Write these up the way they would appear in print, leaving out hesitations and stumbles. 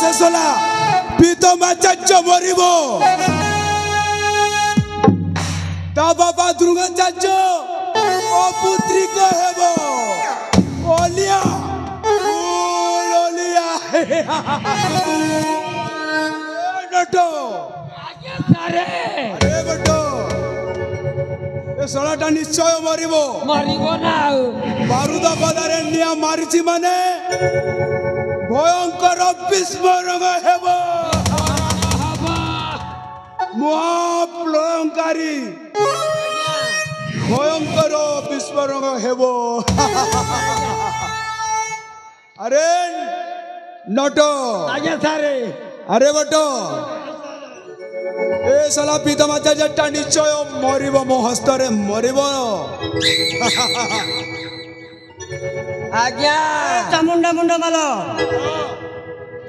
ଶେଷ ହେଲା ପ୍ରୀତମାଚାର୍ଯ୍ୟ ମରିବ ତା ବାପା ଦ୍ରୋଣାଚାର୍ଯ୍ୟ ଅପୁତ୍ରିକ ହେବ ଓଲିଆ ଓଲିଆ ନଟ ଆରେ ବଟ ଏ ଶଳାଟା ନିଶ୍ଚୟ ମରିବ ନା ବାରୁଦ ପଦାରେ ନିଆଁ ମାରିଛି ମାନେ ଭୟଙ୍କର ବିସ୍ଫୋରଣ ହେବ ମହାପ୍ରଳୟଙ୍କାରୀ ଭୟଙ୍କର ବିସ୍ଫୋରଣ ହେବ ଆରେ ନଟ ଆଜ୍ଞା ସାରେ ଆରେ ବଟ ଏ ଶଳା ପ୍ରୀତମାଚାର୍ଯ୍ୟଟା ନିଶ୍ଚୟ ମରିବ ମୋ ହସ୍ତରେ ମରିବ ଆଜ୍ଞା चामुंडा मुंडा मालो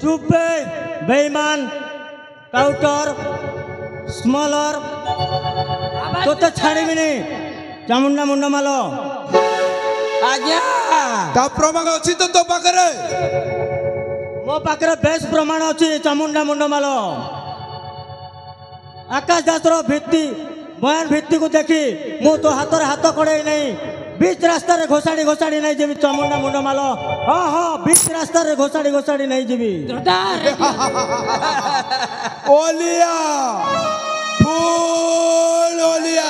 चुप बेईमान काउटर स्मॉलर तो छाड़ी चामुंडा मुंडा मालो ଆଜ୍ଞା ତା ପ୍ରମାଣ ଅଛି ତ ତୋ ପାଖରେ मो पाखरे बेस प्रमाण अच्छी चामुंडा मुंडा मालो आकाश दास भित्ति बयान भित्ति को देखी मु तो हाथ हाथ कड़े नहीं बीच रास्ता रे घोषाड़ी घोषाड़ी नहीं जीवी चामुंडा मुंडा मालो हाँ हाँ बीच रास्ता रे घोषाड़ी घोषाड़ी नहीं जीवी ओलिया फूल ओलिया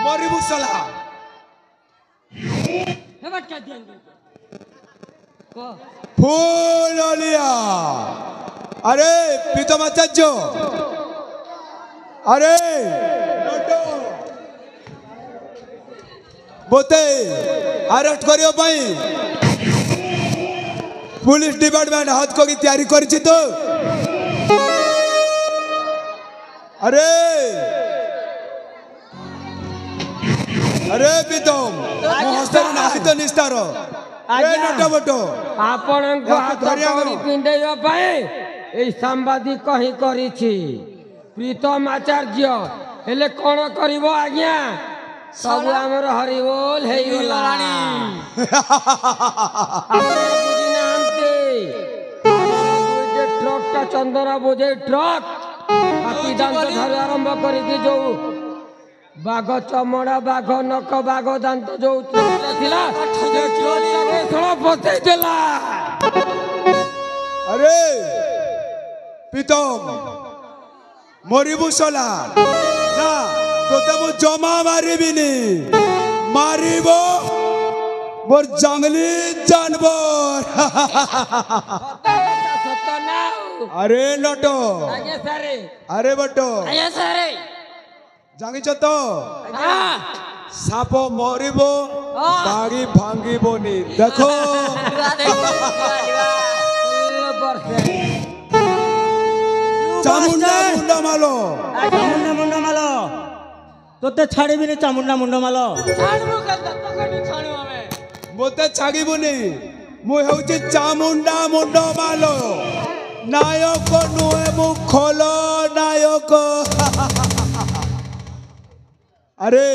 मरिबु सला फूल ओलिया अरे प्रीतमाचार्य अरे बोते अरेस्ट करियो पाई पुलिस डिपार्टमेंट हाथ को की तैयारी करिछि तो अरे अरे प्रीतम हस्तर नाही तो निस्तार ए नट बटो ଆପଣଙ୍କ ହାତ କଡ଼ି ପିଣ୍ଡେଇବା ପାଇଁ ଏଇ ସାମ୍ବାଦିକ ହିଁ କରିଛି ପ୍ରୀତମାଚାର୍ଯ୍ୟ ହେଲେ କ'ଣ କରିବ ଆଜ୍ଞା ସବୁ ଆମର ହରିବୋଲ ହେଇଗଲାଣି ଆପଣ ବୁଝିନାହାନ୍ତି ଯେ ଟ୍ରକଟା ଚନ୍ଦନ ବୋଝେଇ ଟ୍ରକ ହାତୀ ଦାନ୍ତ ଠାରୁ ଆରମ୍ଭ କରିକି ଯୋଉ ବାଘ ଚମଡ଼ା ବାଘ ନକ ବାଘ ଦାନ୍ତ ଯୋଉ ଥିଲା ପଚେଇ ଦେଲା अरे प्रीतम मरिबु सला ना तोते मु जमा मारिबिनी मारिबो मोर जंगली जानवर अरे नटो अरे बटो जानिछ तो साप मरिबो दाढ़ी भांगिबोनी देखो चामुंडा मुंडा मालो चामुंडा मुंडा मालो तोते छाड़बी चामुंडा मुंडा मालो मोते छाड़बुनी मु हेउची चामुंडा मुंडा मालो नायक नुहे मु खोल नायक अरे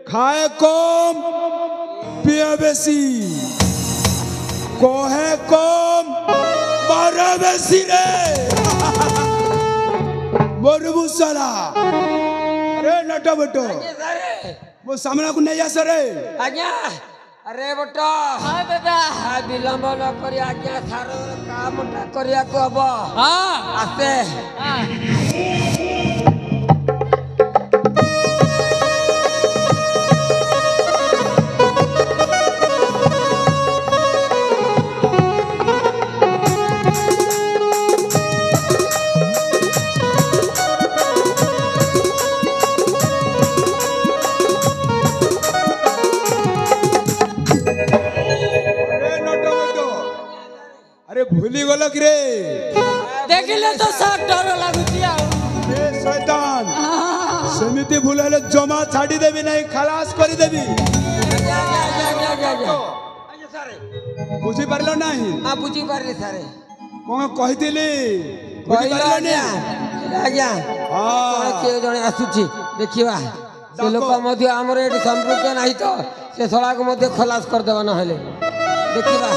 खाए कम पिए बेसी कोहे कम मारे बेसी रे मरबु साला अरे नट बटो मो सामना को नहीं आस रे आज्ञा अरे बटो हां दादा विलंब न करी आज्ञा थार कामटा करिया को हबो हां आस्ते भूली गल कि रे देखिले तो सब डर लागुची आ ए शैतान समिति भूलले जमा छाड़ी देबी नहीं खलास कर देबी बुझी पारलो नहीं आ बुझी पारले सारे कोन कहितिली बुझी पारलो नहीं आज्ञा हां के जने आसुची देखिबा से लोक मध्य हमर एटी संपर्क नाही तो से सळा को मध्य खलास कर देबा न हेले देखिबा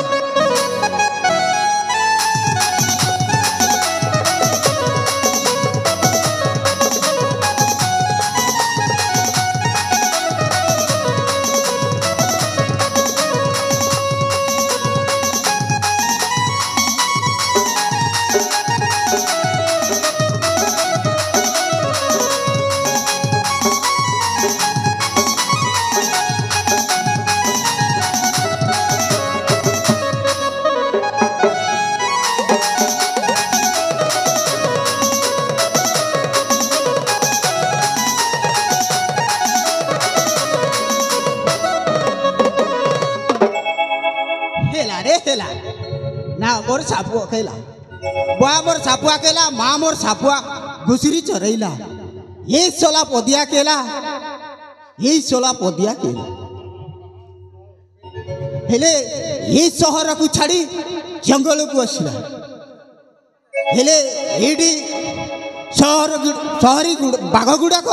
मोर सापुआ कहला बुआ मोर सापुआ कहला माँ मोर सापुआ घुसरी चरैला ये सोला पदिया केला ये सोला पदिया केला हेले ये सहर को छाड़ी जंगल को आसला हेले एडी सहरी बाघ गुड़ाक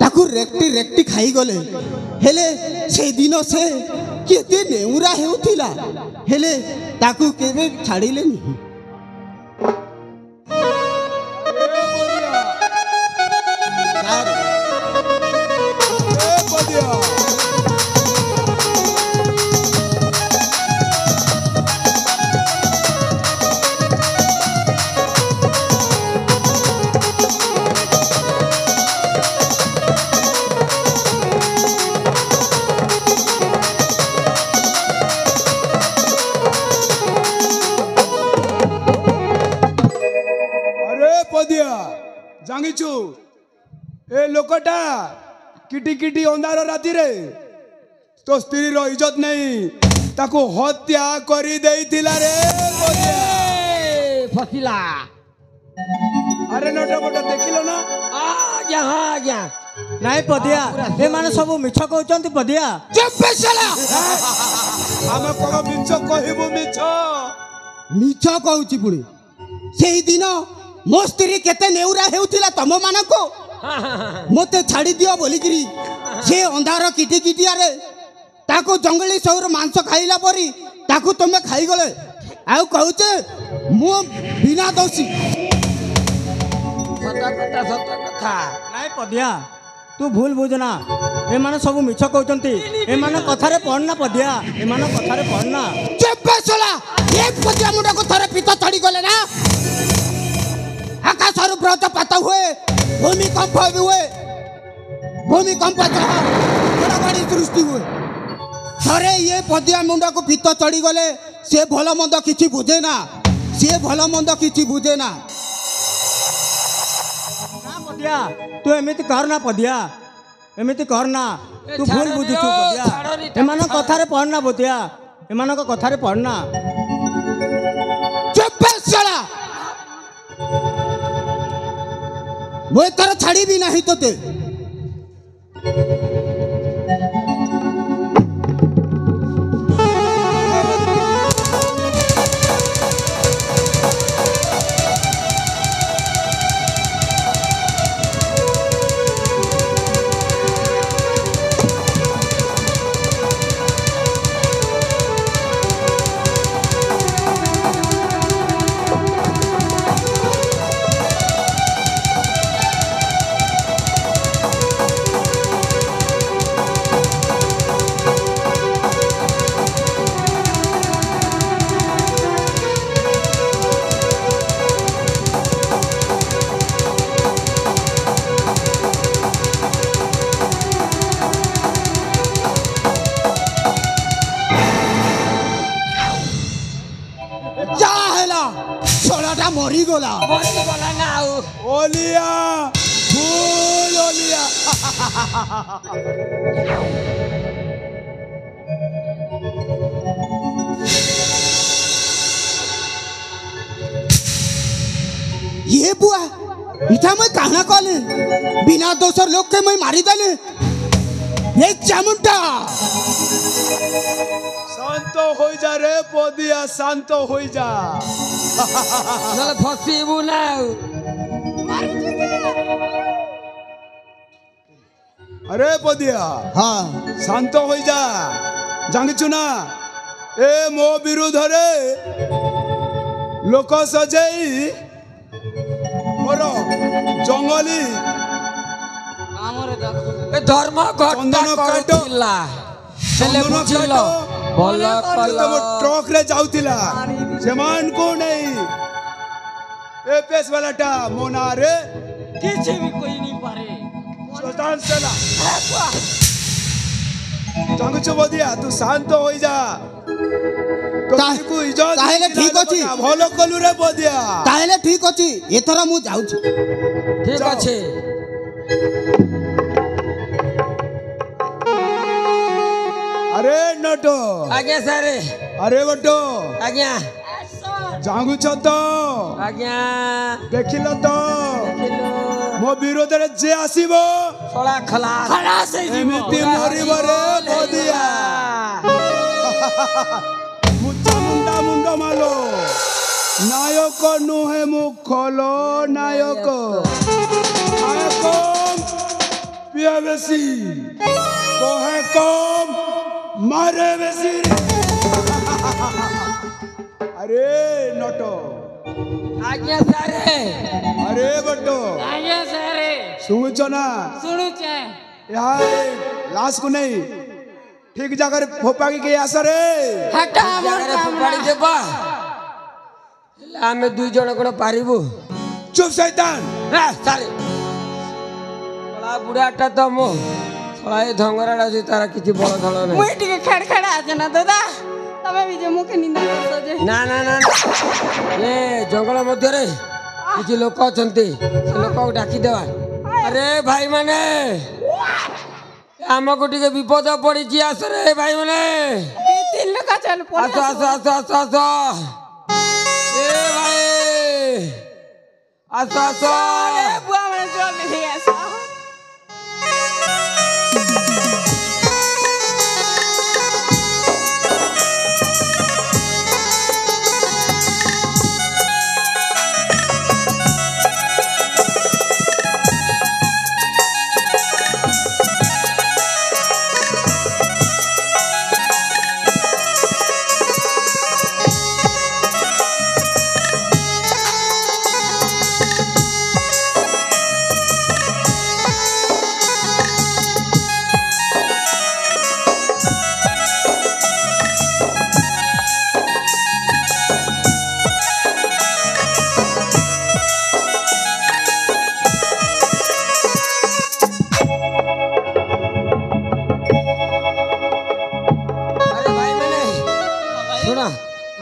ताकू रेक्टी रेक्टी खाई गले हेले से दिन से केते नेउरा हेउथिला हेले ताकू केबे छाड़िलेनी जांगिचु ए लोकटा किटी किटी अंधार राति रे तो स्त्री रो इज्जत नहीं ताको हत्या करी देइथिला रे पदिया फसिला अरे नटा बटा देखिलो ना आ जा नाई पदिया ए माने सब मिछ कहउचंती पदिया चुप बेसला हम कोन मिछ कहिबु मिछ मिछ कहउची पुणी सेही दिन मो स्त्री केते नेउरा हेउथिला तम मानको मते छाड़ी दियो बोलिकरी से अंधार किटी किटिया रे ताको जंगली सौर मांस खाइला परी ताको तमे खाई गले आउ कहउचे मो बिना दोषी सत कथा नाई पदिया तू भूल बुझना ए माने सब मिछ कहउचंती ए माने कथारे पड़ना पदिया ए माने कथारे पड़ना चुप बेसला एक पदिया मुंडा को थरे पिता चढ़ी गले ना आकाशर व्रतपात हुए भूमिकंप भी हुए भूमिकंप बड़ी सृष्टि हुए थरे ये पदिया मुंडा को पित्त चढ़ी गले से भल मंद किछि बुझे ना से भल मंद किछि बुझे ना पदिया तू एमिति करना पदिया एमिति करना तू भूल बुझुछु पदिया ए माने कथारे पड़ना पदिया ए माने कथारे पड़ना चुप बेसला वो तर छाड़ी भी नहीं तोते मरी गला ना ओलिया फूल ओलिया ये बुआ इटा मैं कहना कले बिना दोसर लोग के मैं मारी देले ये चामुंडा शांत हो जा रे पदिया शांत हो जा नले फसीबू ना अरे पदिया हाँ शांत हो जा जांगिचु ना ए मो विरुद्ध रे लोक सजेई मोर जंगली धर्म चंदन काट ट्रक रे जाउतिला सेमान को नहीं ए पेस वालाटा मोना रे किछि भी कोई नहीं पारे सुल्तान सेना जांगुचु बदिया तू शांत हो जा ताहेले ठीक अछि भलो कलु रे बदिया ताहेले ठीक अछि एथरा मु जाउछि ठीक अछि अरे नटो आज्ञा सारे अरे बटो आज्ञा ଜାଙ୍ଗୁଛ ତ ଆଜ୍ଞା ଦେଖିଲ ତ ଦେଖିଲୁ ମୋ ବିରୋଧରେ ଯେ ଆସିବ ଶଳା ଖଲାସ ଏମିତି ମରିବ ରେ ବଦିଆ ମୁଣ୍ଡା ମୁଣ୍ଡ ମାଲୋ ନାୟକ ନୁହେଁ ମୁଁ ଖଲ ନାୟକ ଖାଏ କମ୍ ପିଏ ବେଶୀ କହେ କମ୍ ମାରେ ବେଶୀ अरे नटो ଆଜ୍ଞା ସାରେ अरे बटो ଆଜ୍ଞା ସାରେ सुनुच ना ଶୁଣୁଛେ यहाँ लाश को नहीं ठीक जगह फोपाड़ी के आस रे ହାଟ ଜାଗାରେ ଫୋପାଡ଼ି ଦେବା ହେଲେ ଆମେ ଦୁଇ ଜଣ କ'ଣ ପାରିବୁ चुप शैतान ସାରେ ଶଳା ବୁଢ଼ାଟା ତ ମୁଁ ଶଳା ଏ ଧଙ୍ଗରାଟା ଅଛି ତାର କିଛି ବଳ ଧଳ ନାହିଁ ମୁଇଁ ଟିକେ ଖେଡ଼ ଖେଡ଼ আছে না দাদা তবে ବି যে মুখে নিন্দা করছো যে ନା ନା ନା ନା। ଏ ଜଙ୍ଗଲ ମଧ୍ୟରେ କିଛି ଲୋକ ଅଛନ୍ତି ସେ ଲୋକକୁ ଡାକିଦେବା ଆରେ ଭାଇମାନେ ଆମକୁ ଟିକେ ବିପଦ ପଡ଼ିଛି ଆସ ରେ ଭାଇମାନେ এই তিন লোক চল ଆସ ଆସ ଆସ ଆସ ଆସ ଏ ଭାଇ ଆସ ଆସ বুয়া মানে চল দেখে আসা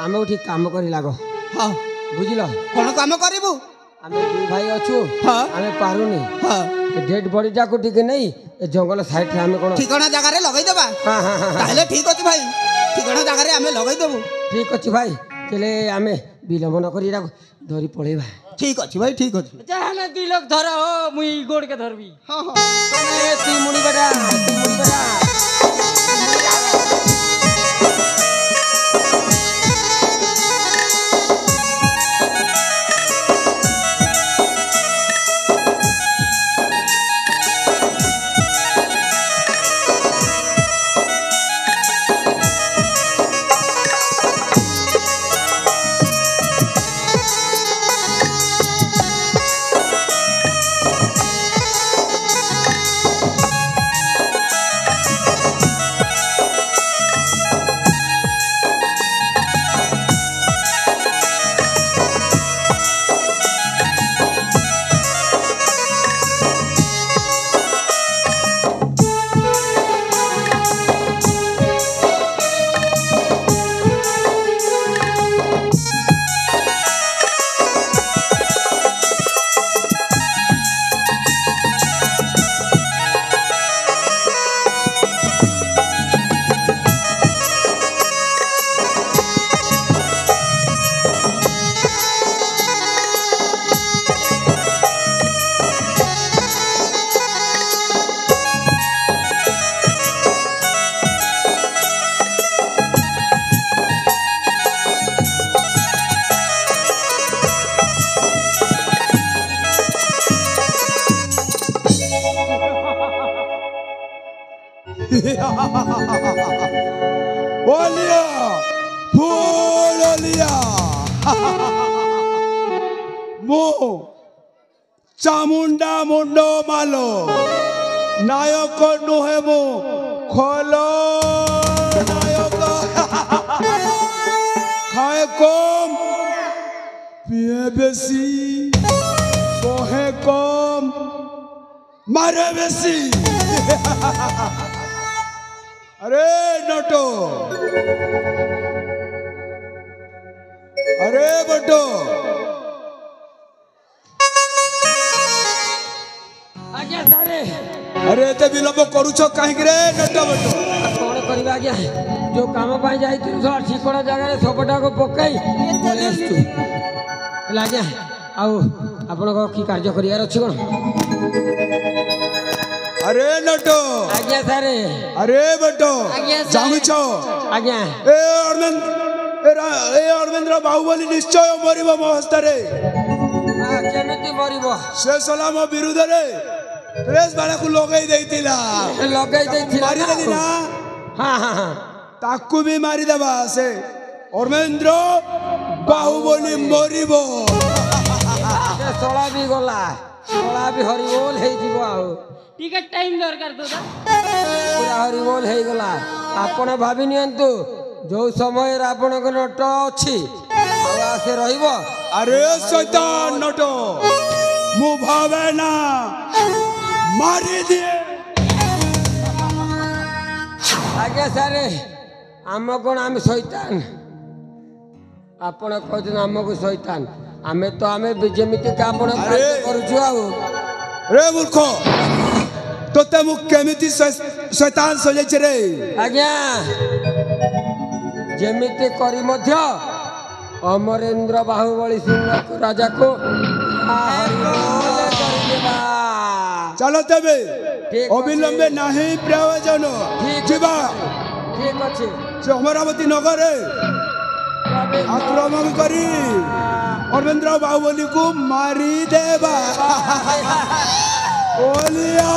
ଆମେ ଉଠି କାମ କରି ଲାଗ ହଁ ବୁଝିଲ କ'ଣ କାମ କରିବୁ ଆମେ ଦୁଇ ଭାଇ ଅଛୁ ହଁ ଆମେ ପାରୁନି ହଁ ଡେଡ୍ ବଡିଟାକୁ ଟିକେ ନେଇ ଏ ଜଙ୍ଗଲ ସାଇଡରେ ଆମେ କ'ଣ ଠିକଣା ଜାଗାରେ ଲଗେଇଦେବା ତାହେଲେ ଠିକ ଅଛି ଭାଇ ଠିକଣା ଜାଗାରେ ଆମେ ଲଗେଇଦେବୁ ଠିକ ଅଛି ଭାଇ ହେଲେ ଆମେ ବିଳମ୍ବ ନ କରି ଏଟାକୁ ଧରି ପଳେଇବା ଠିକ ଅଛି ଭାଇ ଠିକ ଅଛି যাহলে দুই লোক ধর ও মুই গোড়কে ধরবি ହଁ ହଁ তুই মুড়ি বেটা ओलिया फूल ओलिया मो चामुंडा मुंडो मालो नायक नुहे मो खोलो नायक खाए कम पिए बेसी कहे कम मारे बेसी अरे नटो अरे बटो आज्ञा सारे अरे एते विलंब करूछ काहे रे नटो बटो कौन करबा आज्ञा जो काम पाई जाइथिलु सर ठिकड़ा जगह सबटा को पकाई पळे आसछु आज्ञा आउ आपण को की कार्य करियार अछि कोन अरे नटो आज्ञा सारे अरे बटो आज्ञा सारे। जामुछो आज्ञा ए अरविंद्र बाहुबली निश्चय मरिब मो हस्तरे केमिति मरिबो से सलाम विरुद्ध रे प्रेस बाला को लगई देइतिला लगै दैथिला मारी देली ना हां हां हां ताकू भी मारी देबा से अरविंद्र बाहुबली मरिब से सोला भी गला सोला भी हरिबोल हे जीवो आउ ଟିକେ ଟାଇମ୍ ଦରକାର ଦାଦା पूरा हरिबोल हे गला आपण भाबी नियंतु जो समय आपण को नट अछि आसे रहिबो अरे शैतान नटो मु भावे ना मारी दिए आज्ञा सारे आम कौन आम शैतान आपण कहते आमको शैतान आमे तो आमे जेमिति आपण अरे। करूछु आउ रे मूर्ख तोते मु केमिति शैतान सजेछ रे आज्ञा जेमिति करी मध्य अमरेंद्र बाहुबली सिंह राजा को हरिबोल करिदेबा चलो तबे ठीक अविलंबे नहीं प्रयोजन ठीक जीवा ठीक अछि से अमरावती नगर आक्रमण करी अरविंद्र बाहुबली को मारी देबा ओलिया